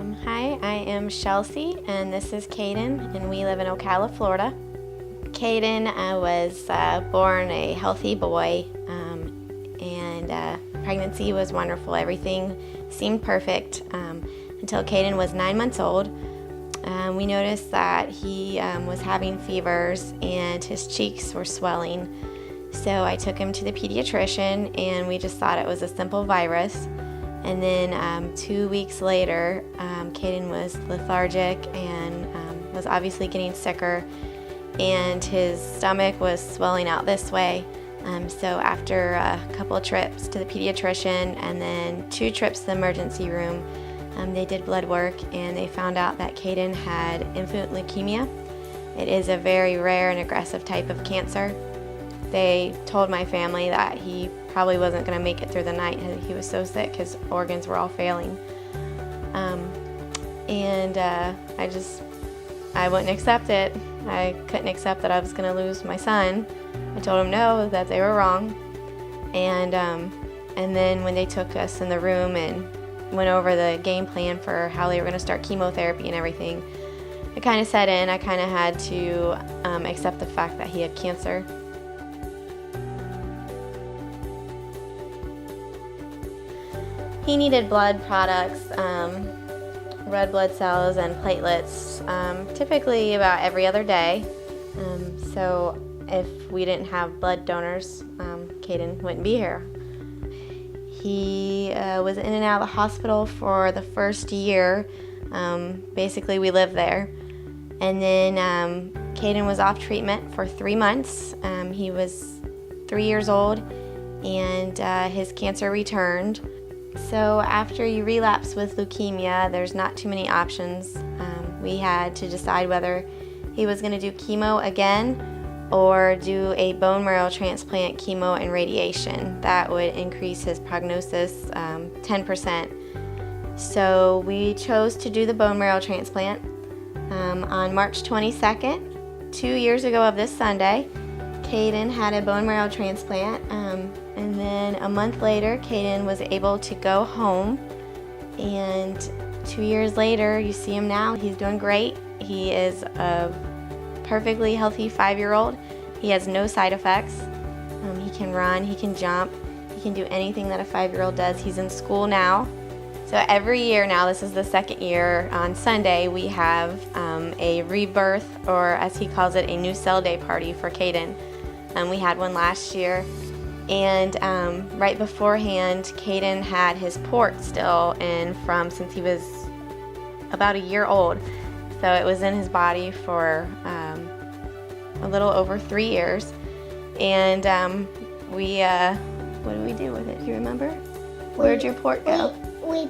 Hi, I am Shelsie, and this is Kaedyn, and we live in Ocala, Florida. Kaedyn was born a healthy boy, and pregnancy was wonderful. Everything seemed perfect until Kaedyn was 9 months old. We noticed that he was having fevers and his cheeks were swelling. So I took him to the pediatrician, and we just thought it was a simple virus. And then 2 weeks later, Kaedyn was lethargic and was obviously getting sicker, and his stomach was swelling out this way. So after a couple of trips to the pediatrician and then 2 trips to the emergency room, they did blood work, and they found out that Kaedyn had infant leukemia. It is a very rare and aggressive type of cancer. They told my family that he probably wasn't going to make it through the night. He was so sick, his organs were all failing. I wouldn't accept it. I couldn't accept that I was going to lose my son. I told them no, that they were wrong. And then when they took us in the room and went over the game plan for how they were going to start chemotherapy and everything, it kind of set in. I kind of had to accept the fact that he had cancer. He needed blood products, red blood cells and platelets, typically about every other day. So if we didn't have blood donors, Kaedyn wouldn't be here. He was in and out of the hospital for the first year. Basically, we lived there. And then Kaedyn was off treatment for 3 months. He was 3 years old, and his cancer returned. So after you relapse with leukemia, there's not too many options. We had to decide whether he was going to do chemo again or do a bone marrow transplant, chemo and radiation. That would increase his prognosis 10%. So we chose to do the bone marrow transplant. On March 22nd, 2 years ago of this Sunday, Kaedyn had a bone marrow transplant. And then a month later, Kaedyn was able to go home, and 2 years later, you see him now. He's doing great. He is a perfectly healthy 5-year-old. He has no side effects. He can run, he can jump, he can do anything that a 5-year-old does. He's in school now. So every year now, this is the second year, on Sunday, we have a rebirth, or as he calls it, a new cell day party for Kaedyn. We had one last year. And right beforehand, Kaedyn had his port still in from since he was about a year old. So it was in his body for a little over 3 years. And what did we do with it? Do you remember? Where'd your port go? We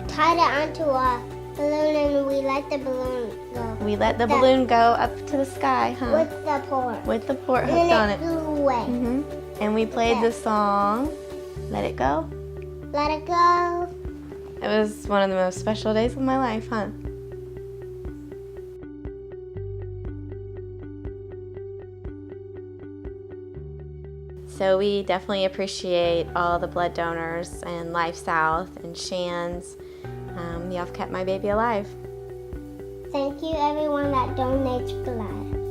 tied it onto a balloon, and we let the balloon go. We let the balloon go up to the sky, huh? With the port. With the port hooked on it. And it flew away. Mm-hmm. And we played the song, Let It Go. Let it go. It was one of the most special days of my life, huh? So we definitely appreciate all the blood donors and LifeSouth and Shands. Y'all have kept my baby alive. Thank you, everyone that donates blood.